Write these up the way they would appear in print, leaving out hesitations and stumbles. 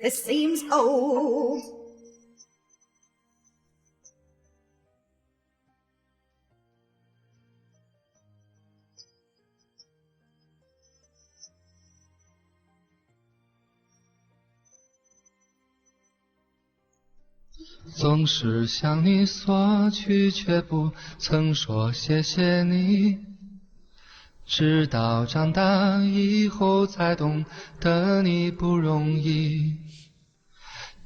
It seems old. "总是向你索取，却不曾说谢谢你。直到长大以后才懂得你不容易。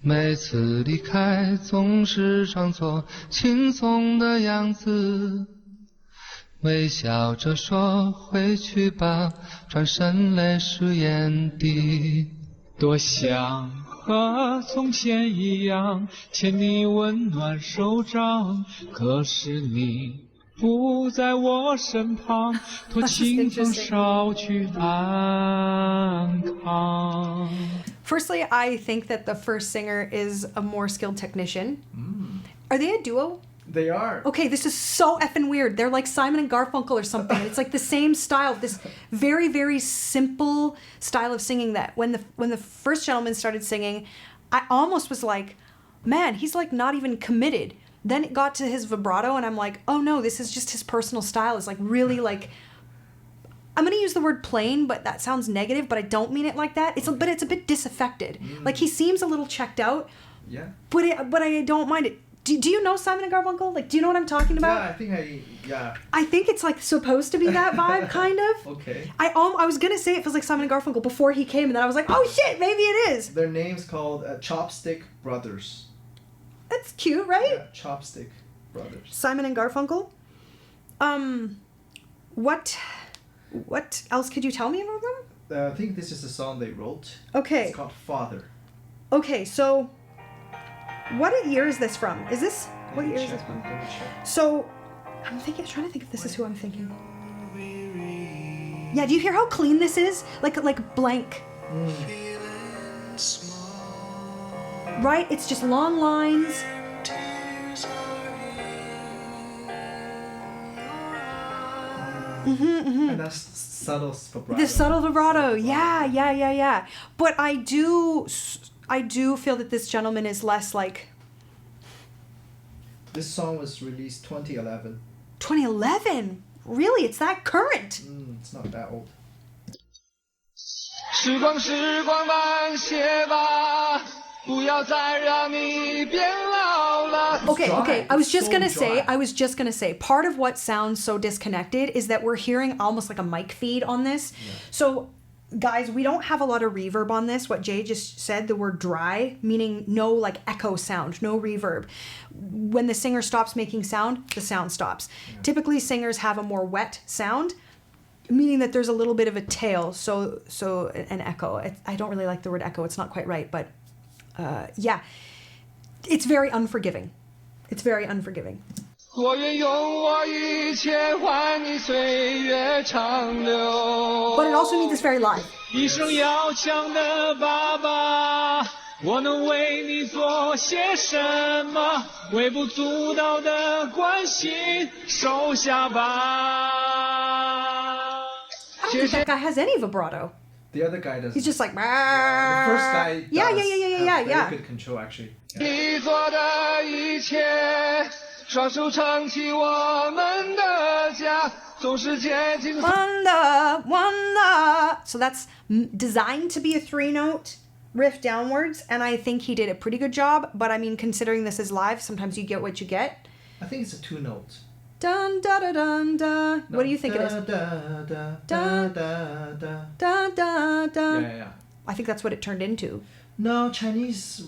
每次离开总是装作轻松的样子，微笑着说回去吧，转身泪湿眼底。多想和从前一样牵你温暖手掌，可是你不在我身旁，托清风捎去安康。 Firstly, I think that the first singer is a more skilled technician. Are they a duo? They are. Okay, this is so effing weird. They're like Simon and Garfunkel or something. It's like the same style, this very, very simple style of singing that when the first gentleman started singing, I almost was like, man, he's like not even committed. Then it got to his vibrato and I'm like, oh no, this is just his personal style. It's like really like, I'm going to use the word plain, but that sounds negative, but I don't mean it like that. But it's a bit disaffected. Like he seems a little checked out. Yeah. But I don't mind it. Do you know Simon and Garfunkel? Like, do you know what I'm talking about? Yeah, I think it's like supposed to be that vibe, kind of. Okay. I was gonna say it feels like Simon and Garfunkel before he came, and then I was like, oh shit, maybe it is. Their name's called Chopstick Brothers. That's cute, right? Yeah, Chopstick Brothers. Simon and Garfunkel. What else could you tell me about them? I think this is a song they wrote. Okay. It's called Father. Okay, so what year is this from? What year is this from? Let me check. So I'm trying to think if this is who I'm thinking. Yeah, do you hear how clean this is? Like blank. Right? It's just long lines. And that's subtle vibrato. The subtle vibrato. Yeah. But I do feel that this gentleman is less like... This song was released 2011. 2011? Really? It's that current? It's not that old. 时光慢些吧，不要再让你变老了。 Okay. I was just So gonna dry. say, part of what sounds so disconnected is that we're hearing almost like a mic feed on this. Yeah. So, guys, we don't have a lot of reverb on this. What Jay just said, the word dry, meaning no like echo sound, no reverb. When the singer stops making sound, the sound stops. Yeah. Typically, singers have a more wet sound, meaning that there's a little bit of a tail, so an echo. I don't really like the word echo. It's not quite right, but yeah. It's very unforgiving. It's very unforgiving. 我愿用我一切换你岁月长流。 But it also means it's very live. 一生要强的爸爸，我能为你做些什么？微不足道的关心，收下吧。 I don't think that guy has any vibrato. The other guy doesn't. He's just like... The first guy does Yeah. have very good control, actually. 你做的一切，双手撑起我们的家，总是接近。 Wanda. So that's designed to be a 3-note riff downwards, and I think he did a pretty good job. But I mean, considering this is live, sometimes you get what you get. I think it's a 2-note. Dun da da dun da. No, What do you think it is? Da da da da da da. Da da da. Yeah. I think that's what it turned into. No, Chinese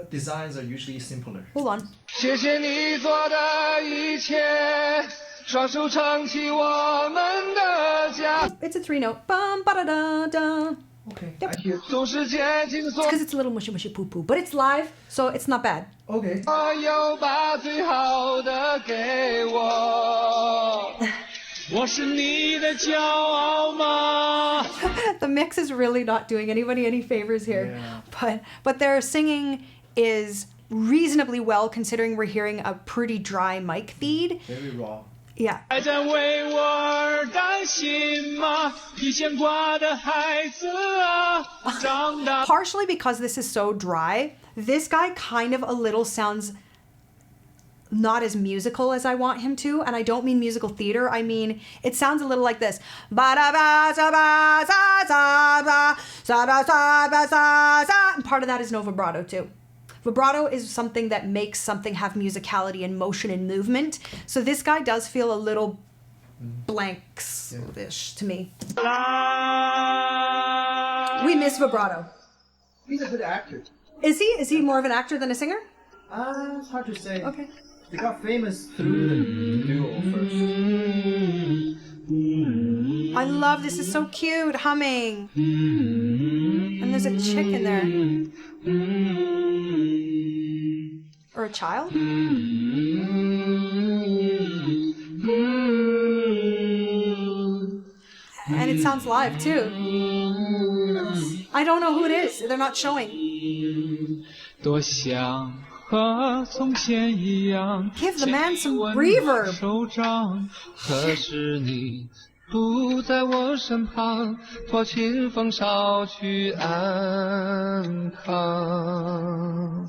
designs are usually simpler. Hold on. 谢谢你做的一切，双手撑起我们的家。 It's a 3-note. Bum ba da da da. Okay. Yep. I hear. 总是接近所 Because it's a little mushy mushy poo poo, but it's live, so it's not bad. Okay. 有，把最好的给我。我是你的骄傲吗？ The mix is really not doing anybody any favors here. Yeah. But their singing is reasonably well considering we're hearing a pretty dry mic feed. Very raw. Yeah. 还在为我而担心吗？你牵挂的孩子啊，长大。 Partially because this is so dry, this guy kind of a little sounds not as musical as I want him to, and I don't mean musical theater. I mean it sounds a little like this. And part of that is no vibrato too. Vibrato is something that makes something have musicality and motion and movement. So this guy does feel a little blanks-ish to me. We miss vibrato. He's a good actor. Is he? Is he more of an actor than a singer? It's hard to say. Okay. They got famous through the duo first. I love this. It's so cute, humming. And there's a chick in there. Or a child? And it sounds live too. I don't know who it is. They're not showing. 多想和从前一样 Give the man some reverb. 手掌 可是你不在我身旁，托清风捎去安康。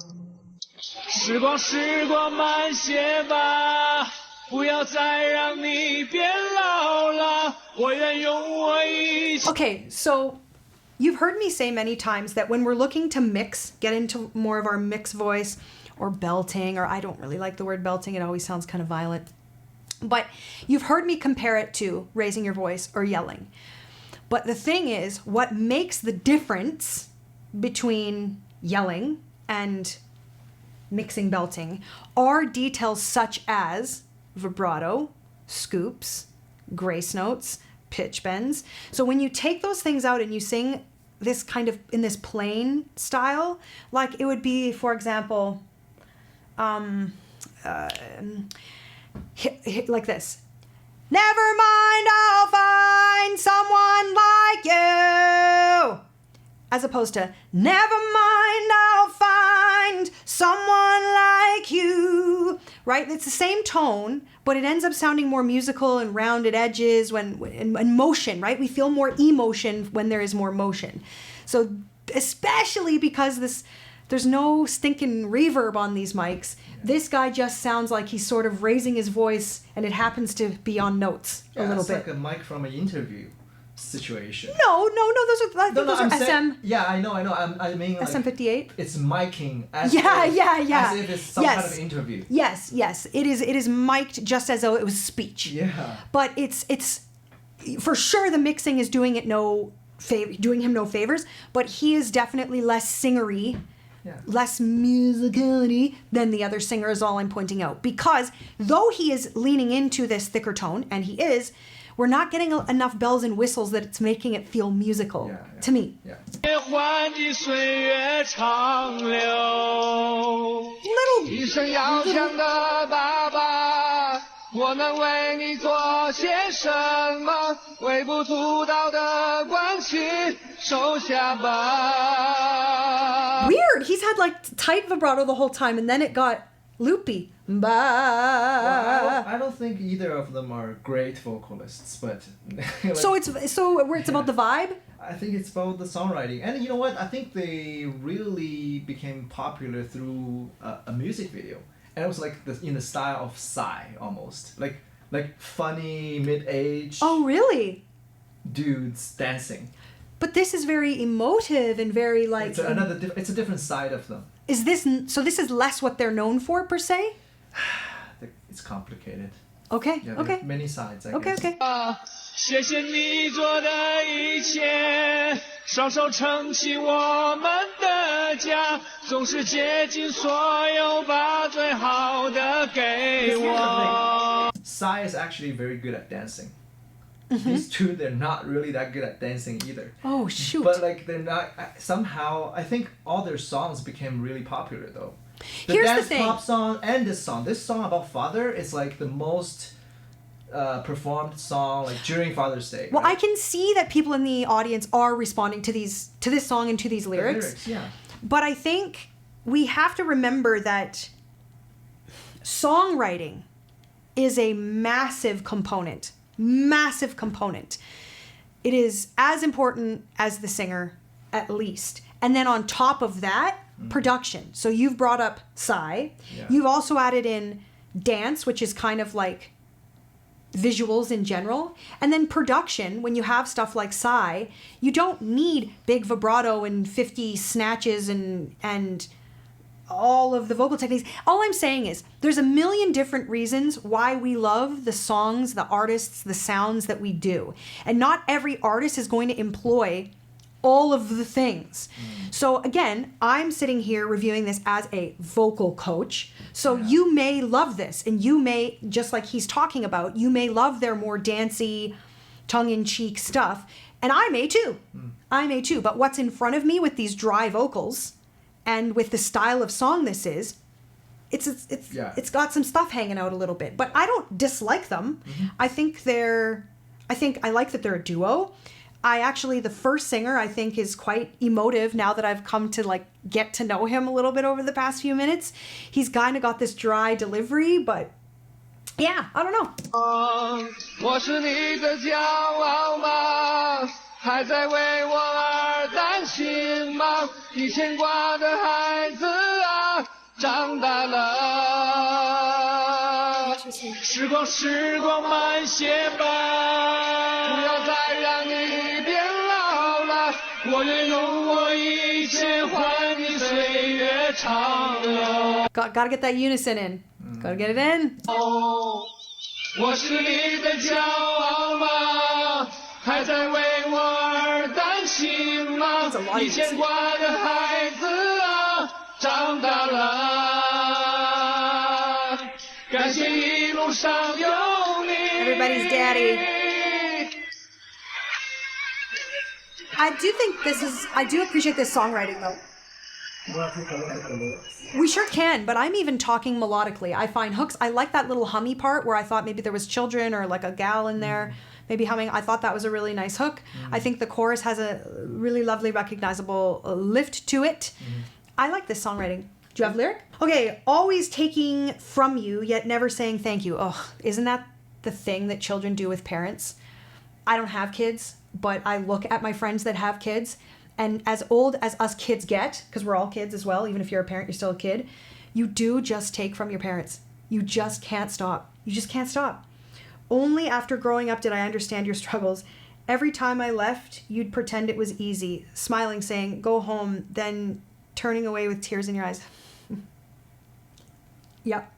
时光慢些吧，不要再让你变老了，我愿用我一切。 Okay, so you've heard me say many times that when we're looking to mix, get into more of our mix voice or belting, or I don't really like the word belting, it always sounds kind of violent. But you've heard me compare it to raising your voice or yelling. But the thing is, what makes the difference between yelling and mixing belting are details such as vibrato, scoops, grace notes, pitch bends. So when you take those things out and you sing this kind of in this plain style, like it would be, for example, like this. Never mind, I'll find someone like you. As opposed to, never mind, I'll find someone like you. Right? It's the same tone, but it ends up sounding more musical and rounded edges and motion, right? We feel more emotion when there is more motion. So especially because there's no stinking reverb on these mics, this guy just sounds like he's sort of raising his voice and it happens to be on notes a little bit. It's like a mic from an interview situation. No, those are those are SM. Yeah, I know. I mean, like, SM58. It's miking as Yeah. as if it's some kind of interview. Yes. It is mic'd just as though it was speech. Yeah. But it's for sure the mixing is doing him no favors, but he is definitely less singery. Yeah. Less musicality than the other singer is all I'm pointing out. Because though he is leaning into this thicker tone, and he is, we're not getting enough bells and whistles that it's making it feel musical to me. Yeah. Little 一生要强的爸爸，我能为你做些什么？微不足道的关系，收下吧。 weird. He's had like tight vibrato the whole time, and then it got loopy. Well, I don't think either of them are great vocalists, but like, So it's about the vibe. I think it's about the songwriting, and you know what? I think they really became popular through a music video, and it was like in the style of Psy almost, like funny mid-age Oh, really? dudes dancing. But this is very emotive and very like. It's a different side of them. Is this so? This is less what they're known for per se. It's complicated. Okay. Yeah, Okay. Many sides. I Okay. guess. Okay. 谢谢你做的一切，双手撑起我们的家，总是竭尽所有，把最好的给我。 Psy is actually very good at dancing. These two, they're not really that good at dancing either. Oh shoot. But like they're not somehow. I think all their songs became really popular though. Here's the dance thing. pop song and this song. This song about father is like the most performed song like during Father's Day. Well, right? I can see that people in the audience are responding to this song and to these The lyrics. yeah. But I think we have to remember that songwriting is a massive component. Massive component. It is as important as the singer, at least. And then on top of that, production. So you've brought up Psy. Yeah. You've also added in dance, which is kind of like visuals in general. And then production, when you have stuff like Psy, you don't need big vibrato and 50 snatches and all of the vocal techniques. All I'm saying is there's a million different reasons why we love the songs, the artists, the sounds that we do. And not every artist is going to employ all of the things. So again, I'm sitting here reviewing this as a vocal coach. So you may love this, and you may, just like he's talking about, you may love their more dancey, tongue-in-cheek stuff. And I may too. I may too. But what's in front of me with these dry vocals and with the style of song this is, it's got some stuff hanging out a little bit. But I don't dislike them. I think I like that they're a duo. The first singer I think is quite emotive now that I've come to like get to know him a little bit over the past few minutes. He's kind of got this dry delivery, but yeah, I don't know. 我是你的骄傲吗？还在为我而担心吗？你牵挂的孩子啊，长大了。时光慢些吧，不要再让你变老了，我愿用我一切换你岁月长流。 Gotta get that unison in. Gotta get it in. 我是你的骄傲吗？还在为我而担心吗？你牵挂的孩子啊，长大了。感谢一路上有你。 Everybody's daddy. I do appreciate this songwriting though. We sure can, but I'm even talking melodically. I find hooks. I like that little hummy part where I thought maybe there was children or like a gal in there, maybe humming. I thought that was a really nice hook. I think the chorus has a really lovely, recognizable lift to it. I like this songwriting. Do you have lyric? Okay, always taking from you, yet never saying thank you. Oh, isn't that the thing that children do with parents? I don't have kids, but I look at my friends that have kids. And as old as us kids get, because we're all kids as well, even if you're a parent, you're still a kid, you do just take from your parents. You just can't stop. You just can't stop. Only after growing up did I understand your struggles. Every time I left, you'd pretend it was easy, smiling, saying, go home, then turning away with tears in your eyes. Yep.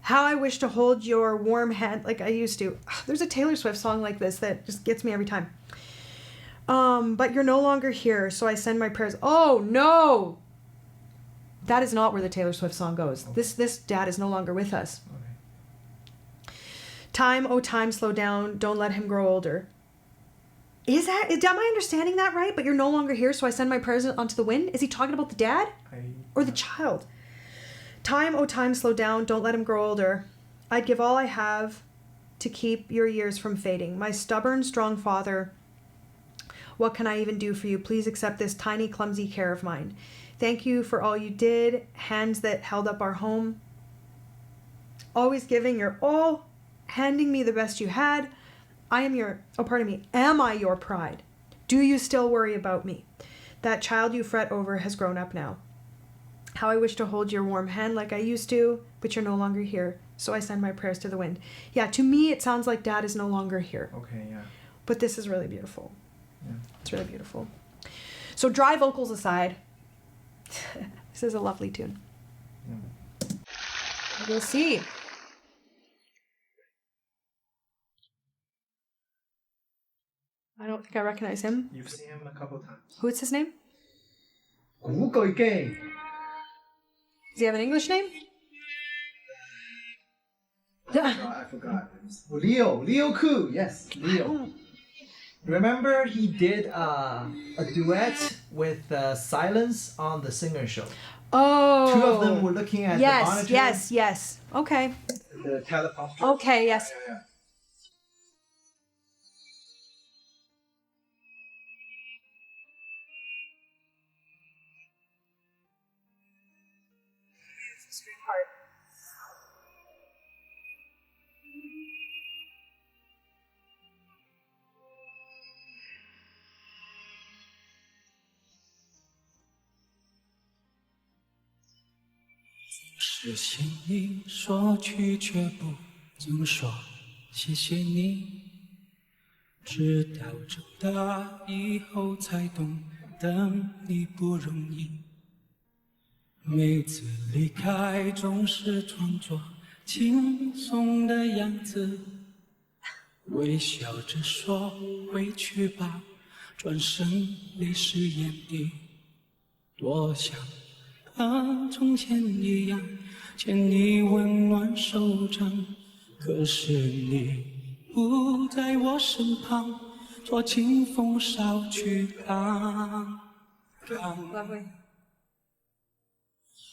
How I wish to hold your warm hand like I used to. There's a Taylor Swift song like this that just gets me every time. But you're no longer here, so I send my prayers. Oh, no! That is not where the Taylor Swift song goes. Okay. This dad is no longer with us. Okay. Time, oh time, slow down. Don't let him grow older. Am I understanding that right? But you're no longer here, so I send my prayers onto the wind? Is he talking about the dad? Or the child? Time, oh time, slow down. Don't let him grow older. I'd give all I have to keep your years from fading. My stubborn, strong father... What can I even do for you? Please accept this tiny, clumsy care of mine. Thank you for all you did. Hands that held up our home. Always giving your all. Handing me the best you had. Am I your pride? Do you still worry about me? That child you fret over has grown up now. How I wish to hold your warm hand like I used to, but you're no longer here. So I send my prayers to the wind. Yeah, to me, it sounds like dad is no longer here. Okay, yeah. But this is really beautiful. Yeah. It's really beautiful. So dry vocals aside, this is a lovely tune. Yeah. We'll see. I don't think I recognize him. You've seen him a couple times. What's his name? Does he have an English name? I forgot. Leo Koo. Yes, Leo. Remember he did a duet with Silence on the Singer Show. Oh. Two of them were looking at the monitor. Yes. Okay. The teleprompter. Okay, yes. Yeah. 实现你说去却不曾说谢谢你，直到长大以后才懂等你不容易，每次离开总是装作轻松的样子，微笑着说回去吧，转身泪湿眼底，多想和从前一样牵你温暖手掌，可是你不在我身旁，托清风捎去刚刚。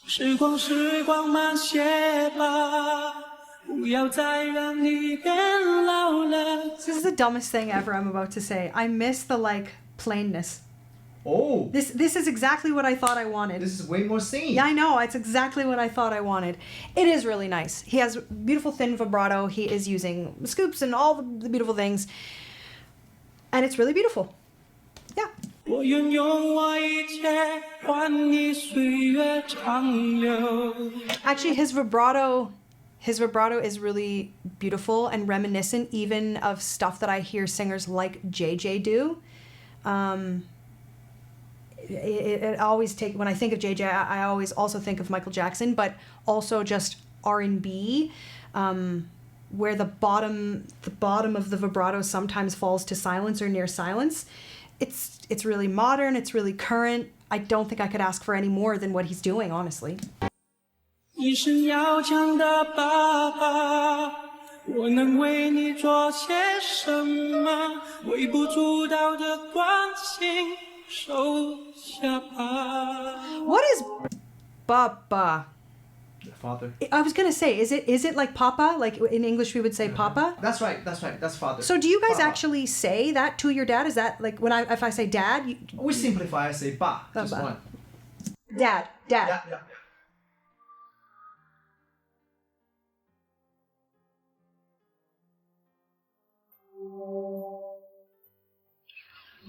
时光慢些吧，不要再让你变老了。 This is the dumbest thing ever I'm about to say. I miss the like plainness. Oh, This is exactly what I thought I wanted. this is way more singing. Yeah, I know. It's exactly what I thought I wanted. It is really nice. He has beautiful thin vibrato. He is using scoops and all the beautiful things. And it's really beautiful. Yeah. 我愿用我一切换你岁月长流。 Actually, his vibrato is really beautiful and reminiscent even of stuff that I hear singers like JJ do. It always when I think of JJ, I always also think of Michael Jackson, but also just R&B, where the bottom of the vibrato sometimes falls to silence or near silence. It's really modern, it's really current. I don't think I could ask for any more than what he's doing, honestly. 你是要强的爸爸，我能为你做些什么？微不足道的关心，收下吧。 What is Papa? Father. I was gonna say, is it like Papa? Like in English we would say Papa? That's right. That's father. So do you guys Papa. actually say that to your dad? Is that like if I say dad? We simplify. I say ba. Just Ba. one. Dad. Yeah.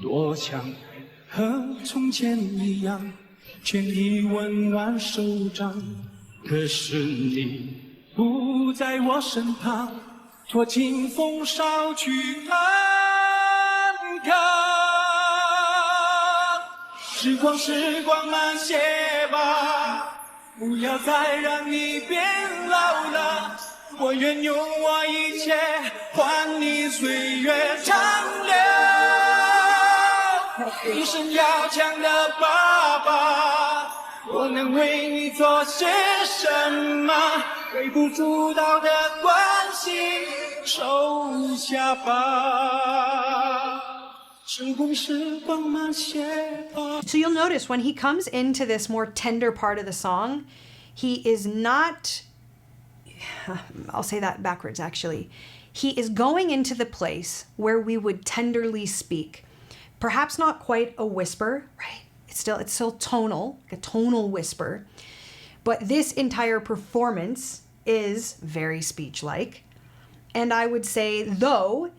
多想和从前一样，牵你温暖手掌，可是你不在我身旁，托清风捎去看看。时光慢些吧，不要再让你变老了。我愿用我一切换你岁月长流。一生要强的爸爸，我能为你做些什么？微不足道的关心，收下吧。时光慢些吧。 So you'll notice when he comes into this more tender part of the song, he is not, I'll say that backwards actually. He is going into the place where we would tenderly speak. Perhaps not quite a whisper, right? It's still tonal, like a tonal whisper. But this entire performance is very speech-like. And I would say, though,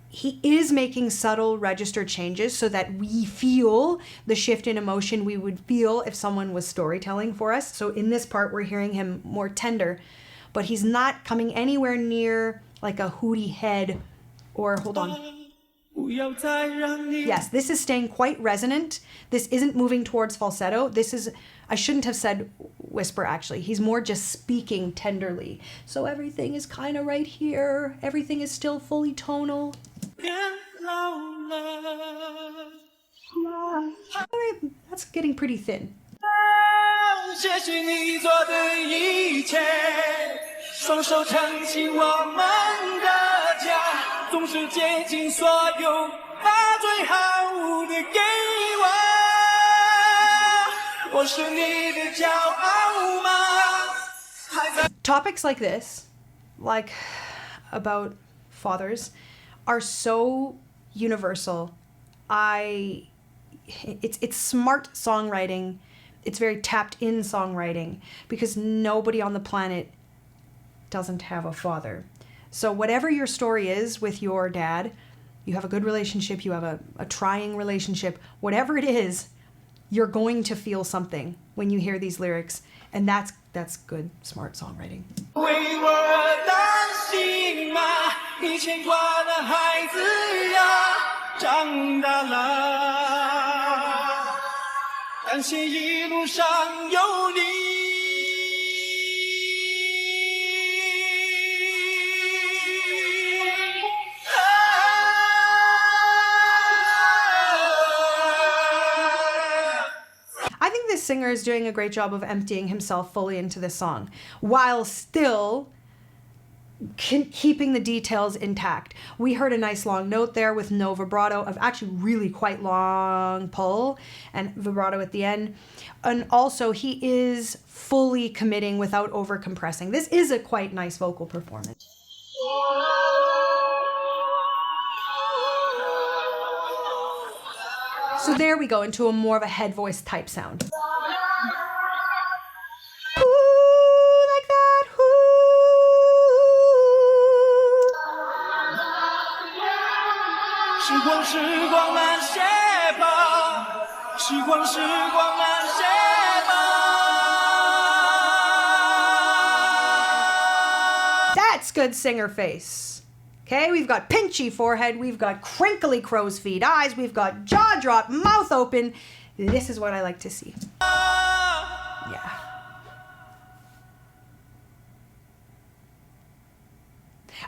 he is making subtle register changes so that we feel the shift in emotion we would feel if someone was storytelling for us. So in this part, we're hearing him more tender, but he's not coming anywhere near like a hooty head or, hold on. Yes, this is staying quite resonant. This isn't moving towards falsetto. I shouldn't have said whisper actually. He's more just speaking tenderly. So everything is kind of right here. Everything is still fully tonal. That's getting pretty thin. 谢谢你做的一切，双手撑起我们的家，总是竭尽所有，把最好的给我，我是你的骄傲吗？ Topics like this, like about fathers, are so universal. It's smart songwriting. It's very tapped in songwriting because nobody on the planet doesn't have a father. So whatever your story is with your dad, you have a good relationship, you have a trying relationship, whatever it is, you're going to feel something when you hear these lyrics, and that's good, smart songwriting. 为我而担心吗？你牵挂的孩子呀，长大了，感谢一路上有你。 I think this singer is doing a great job of emptying himself fully into this song while still keeping the details intact. We heard a nice long note there with no vibrato, of actually really quite long pull and vibrato at the end. And also he is fully committing without over compressing. This is a quite nice vocal performance. So there we go into a more of a head voice type sound. Ooh, like that. Ooh. 时光，时光慢些吧，时光，时光慢些吧。That's good singer face. Okay, we've got pinchy forehead, we've got crinkly crow's feet eyes, we've got jaw drop, mouth open. This is what I like to see. Yeah.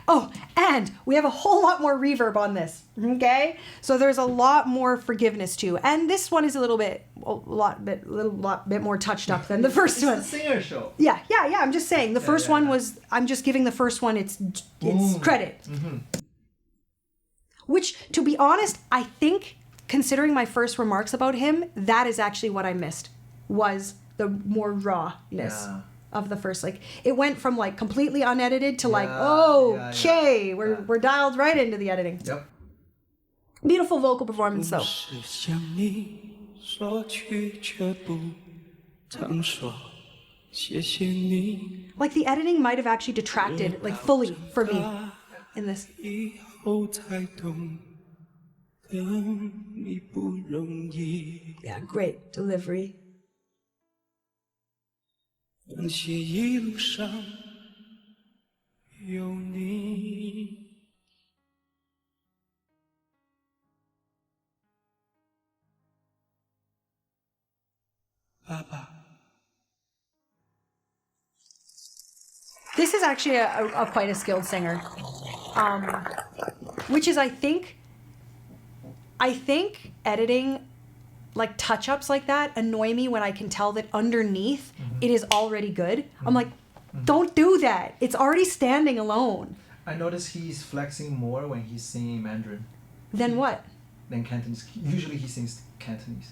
Oh, and we have a whole lot more reverb on this, okay? So there's a lot more forgiveness too. And this one is a little bit more touched up than the first one. It's a singer show. Yeah. I'm just saying the first one was, I'm just giving the first one its credit. Mm-hmm. Which, to be honest, I think, considering my first remarks about him, that is actually what I missed, was the more rawness of the first. Like, it went from like completely unedited to like, okay, we're dialed right into the editing. Yep. Beautiful vocal performance though. Like the editing might have actually detracted like fully for me in this. Yeah, great delivery. 感谢一路上有你。爸爸。 This is actually a quite a skilled singer, which is I think editing like touch-ups like that annoy me when I can tell that underneath it is already good. I'm like, don't do that. It's already standing alone. I notice he's flexing more when he's singing Mandarin. Then what? Than Cantonese. Usually he sings Cantonese.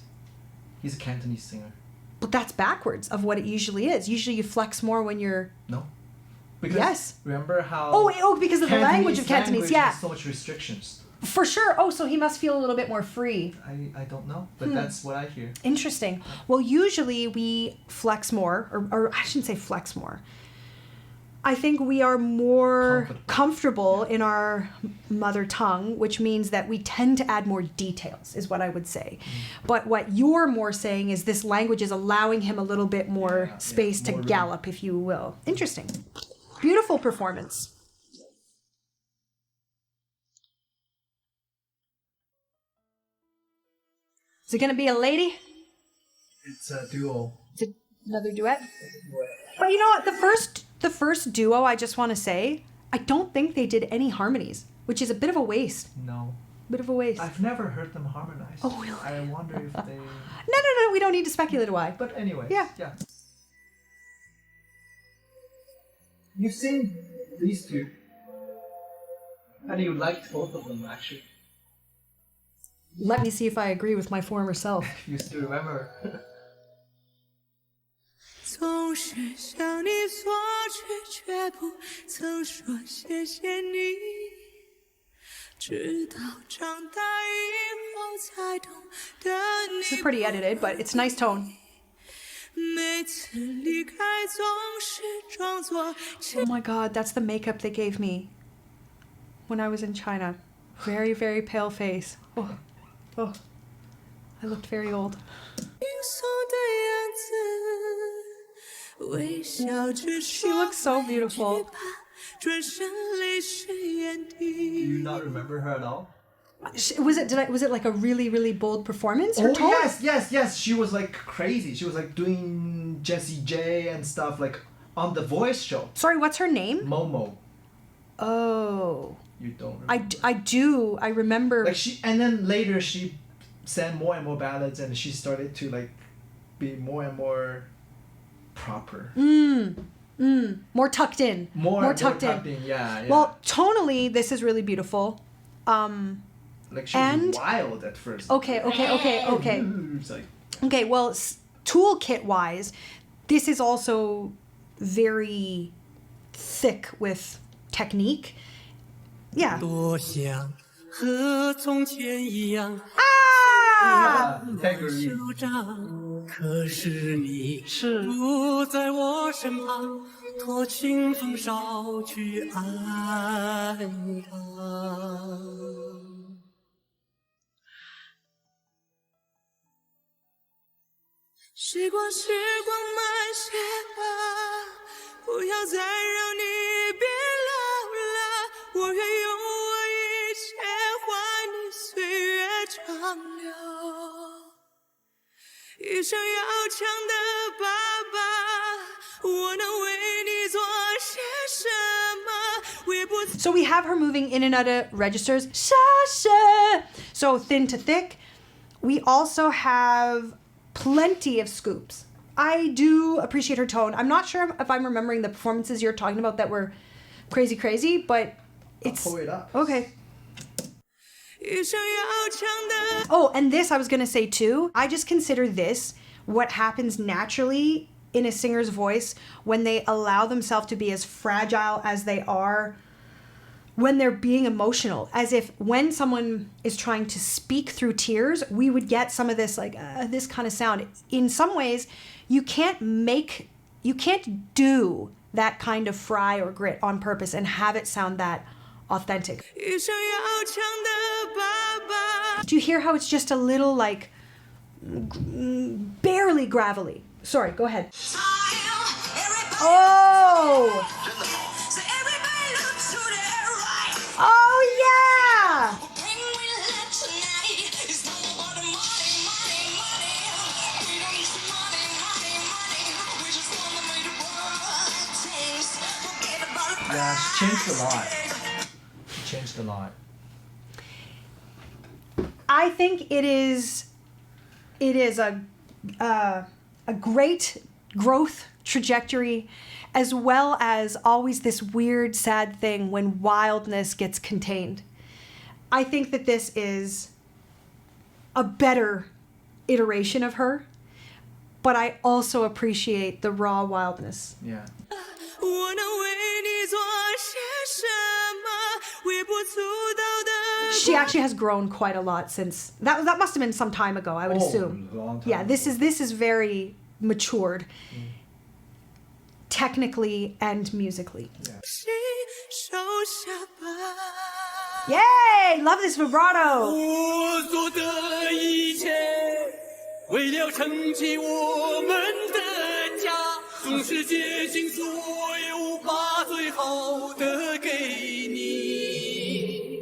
He's a Cantonese singer. But that's backwards of what it usually is. Usually you flex more when you're... No. Because yes. Remember how... Oh, because of the language of Cantonese, yeah. Has so much restrictions. For sure. Oh, so he must feel a little bit more free. I don't know, but that's what I hear. Interesting. Well, usually we flex more, or I shouldn't say flex more. I think we are more comfortable in our mother tongue, which means that we tend to add more details, is what I would say. But what you're more saying is this language is allowing him a little bit more space to gallop, if you will. Interesting. Beautiful performance. Is it going to be a lady? It's a duo. Is it another duet? But you know what? The first duo, I just want to say, I don't think they did any harmonies, which is a bit of a waste. No. Bit of a waste. I've never heard them harmonize. Oh, really? I wonder if they... No, we don't need to speculate why. But anyway. Yeah. You've seen these two. And you liked both of them, actually. Let me see if I agree with my former self. You still remember. 总是向你索取，却不曾说谢谢你。直到长大以后才懂得你。 This is pretty edited, but it's nice tone. 每次离开总是装作。 Oh my god, that's the makeup they gave me when I was in China. Very, very pale face. Oh, I looked very old. She looks so beautiful. Do you not remember her at all? Was it like a really, really bold performance? Her Oh tone? yes. She was like crazy. She was like doing Jessie J and stuff like on the Voice show. Sorry, what's her name? Momo. Oh. You don't remember? I do. I remember. Like and then later she sang more and more ballads, and she started to like be more and more proper. More tucked in. More tucked in. Yeah. Well, tonally, this is really beautiful. Like she was wild at first. Okay. It's like, Okay, well, toolkit wise, this is also very thick with technique. Yeah. 多想和从前一样 integrity. 手掌，可是你是不在我身旁，托清风捎去安康。时光慢些吧，不要再让你变老了。我愿用我一切换你岁月长流。一生要强的爸爸，我能为你做些什么？我也不。 So we have her moving in and out of registers. Sasha! So thin to thick. We also have plenty of scoops. I do appreciate her tone. I'm not sure if I'm remembering the performances you're talking about that were crazy, but it's... I'll pull it up. Okay. Oh, and this I was going to say too. I just consider this what happens naturally in a singer's voice when they allow themselves to be as fragile as they are when they're being emotional, as if when someone is trying to speak through tears, we would get some of this like this kind of sound. In some ways, you can't do that kind of fry or grit on purpose and have it sound that authentic. Do you hear how it's just a little like barely gravelly? Sorry, go ahead. Oh! Oh yeah! Yeah, she changed a lot. She changed a lot. I think it is a great growth trajectory, as well as always this weird, sad thing when wildness gets contained. I think that this is a better iteration of her, but I also appreciate the raw wildness. Yeah. She actually has grown quite a lot since that must have been some time ago, I would assume. Long time Yeah, ago. this is very matured. Technically and musically. Yeah. Yay! Love this vibrato. 我做的一切，为了撑起我们的家，总是竭尽所有，把最好的给你。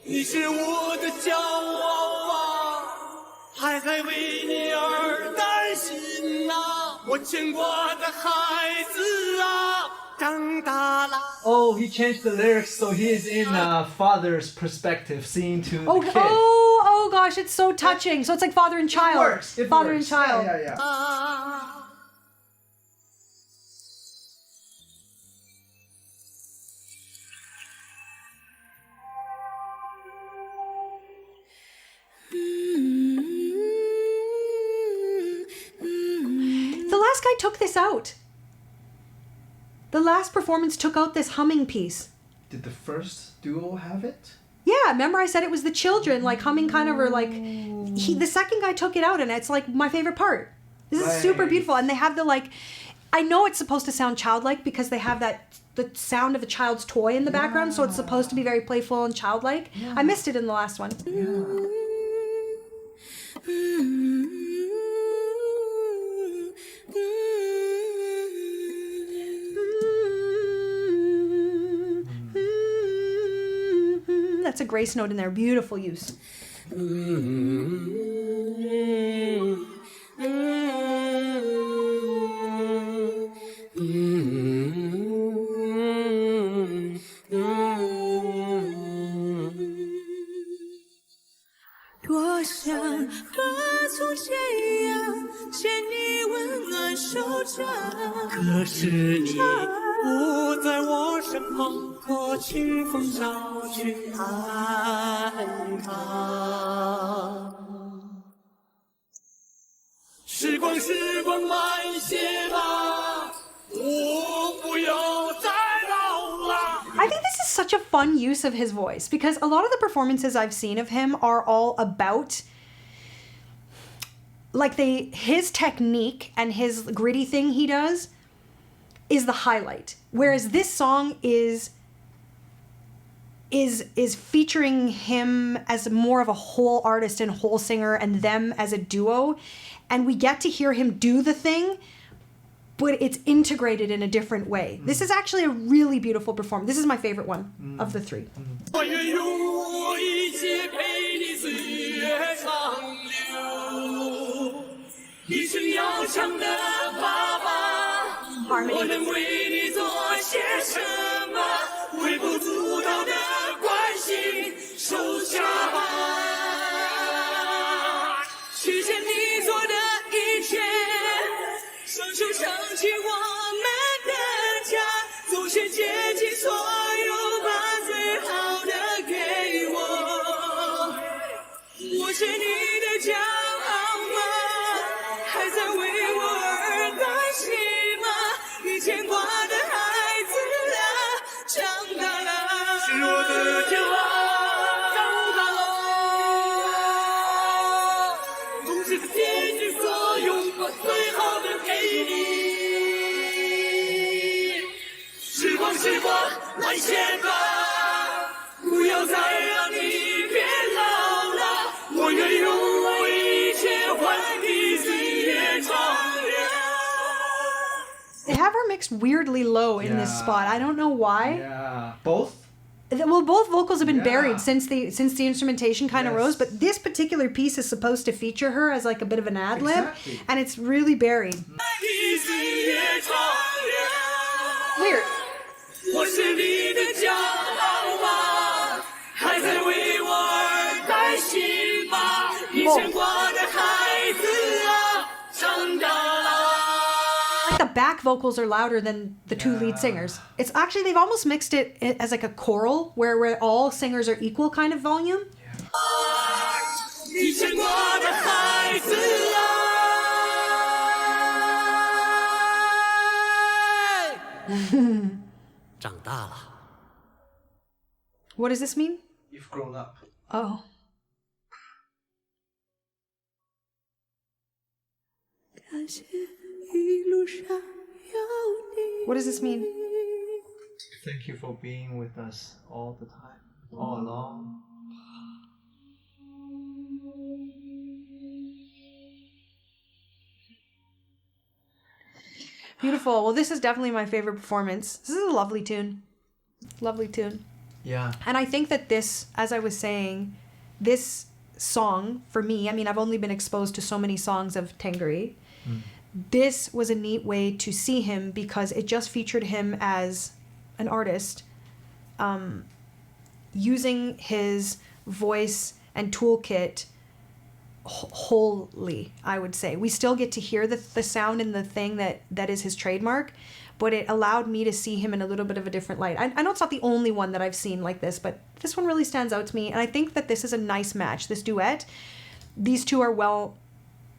你是我的骄傲啊，还在为你而担心啊，我牵挂的孩子啊，长大了。 Oh, he changed the lyrics so he's in father's perspective, seeing to the kid. Oh gosh, it's so touching. So it's like father and child. It works. It Father works. and child. Yeah. The last guy took this out. The last performance took out this humming piece. Did the first duo have it? Yeah, remember I said it was the children like humming kind of, or like the second guy took it out, and it's like my favorite part. This is super Right. beautiful, and they have the like, I know it's supposed to sound childlike because they have the sound of a child's toy in the background, so it's supposed to be very playful and childlike. I missed it in the last one. That's a grace note in there. Beautiful use.可是你不在我身旁，多清风捎去看他。时光，时光慢些吧，我不要再老了。I think this is such a fun use of his voice because a lot of the performances I've seen of him are all about like his technique and his gritty thing he does is the highlight, whereas this song is featuring him as more of a whole artist and whole singer and them as a duo, and we get to hear him do the thing, but it's integrated in a different way. This is actually a really beautiful performance. This is my favorite one of the three. 我愿用我一切陪你岁月长流，一生要强的爸爸，我能为你做些什么？微不足道的关心，收下吧。谢谢你做的一切，双手撑起我们的家，总是竭尽所有，把最好的给我。我是你的骄傲吗？还在为我而担心吗？你牵挂的孩子啊，长大了，是我的骄傲，长大了，总是竭尽所有，把最好的给你。时光，时光，慢些吧，不要再让你变老了。我愿用我一切换你岁月长流。 They have her mixed weirdly low in this Yeah. spot. I don't know why. Yeah. Both? Well, both vocals have been Yeah. buried since the instrumentation kind of Yes. rose, but this particular piece is supposed to feature her as like a bit of an ad lib, Exactly. and it's really buried. 你岁月长流。 Weird. 我是你的骄傲吗？还在为我而担心吗？你牵挂的孩子啊，长大了。 Like the back vocals are louder than the two lead singers. It's actually they've almost mixed it as like a choral where all singers are equal kind of volume. 你牵挂的孩子啊。 长大了。 What does this mean? You've grown up. Oh. What does this mean? Thank you for being with us all the time, all along. Beautiful. Well, this is definitely my favorite performance. This is a lovely tune. Lovely tune. Yeah. And I think that this, as I was saying, this song, for me, I mean, I've only been exposed to so many songs of Tengri. This was a neat way to see him because it just featured him as an artist, using his voice and toolkit wholly, I would say. We still get to hear the sound and the thing that is his trademark, but it allowed me to see him in a little bit of a different light. I know it's not the only one that I've seen like this, but this one really stands out to me, and I think that this is a nice match. This duet, these two are well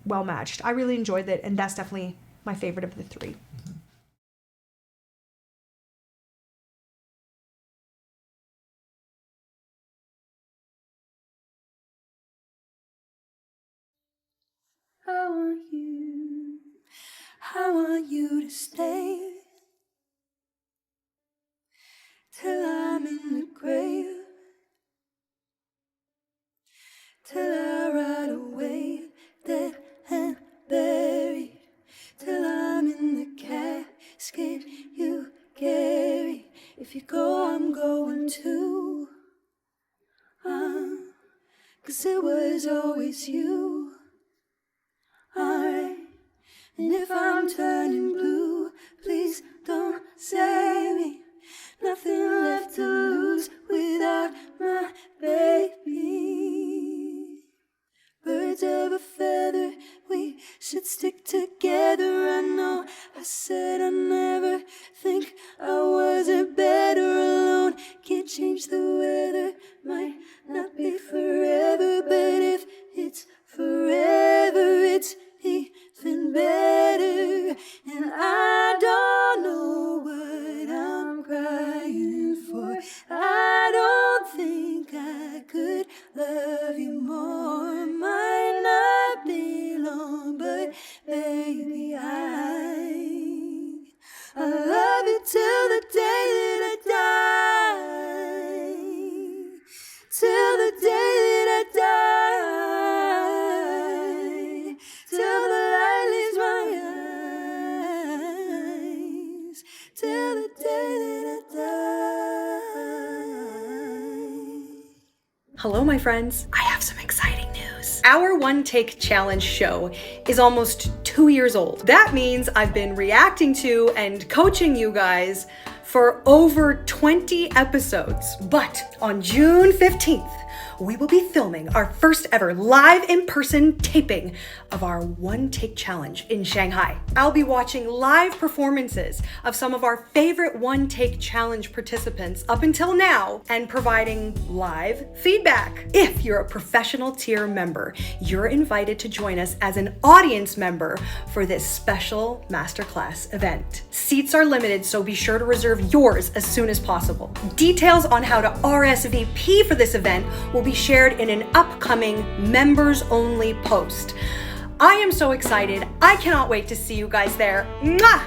matched. I really enjoyed it, and that's definitely my favorite of the three. I want you to stay till I'm in the grave, till I ride away, dead and buried, till I'm in the casket you carry. If you go, I'm going too. 'cause it was always you. Alright, and if I'm turning blue, please don't save me. Nothing left to lose without my baby. Birds of a feather, we should stick together. I know I said I never think I wasn't better alone. Can't change the weather, might not be forever, but if it's forever, it's even better. And I don't know what I'm crying for. I don't think I could love you more. Might not be long, but baby, I love you till the day that I die. Till the day that I die. Till the light leaves my eyes. Till the day that I die. Hello, my friends. I have some exciting news. Our One Take Challenge show is almost 2 years old. That means I've been reacting to and coaching you guys for over 20 episodes. But on June 15th, we will be filming our first ever live in-person taping of our One Take Challenge in Shanghai. I'll be watching live performances of some of our favorite One Take Challenge participants up until now and providing live feedback. If you're a professional tier member, you're invited to join us as an audience member for this special masterclass event. Seats are limited, so be sure to reserve yours as soon as possible. Details on how to RSVP for this event will be shared in an upcoming members-only post. I am so excited. I cannot wait to see you guys there. Mwah!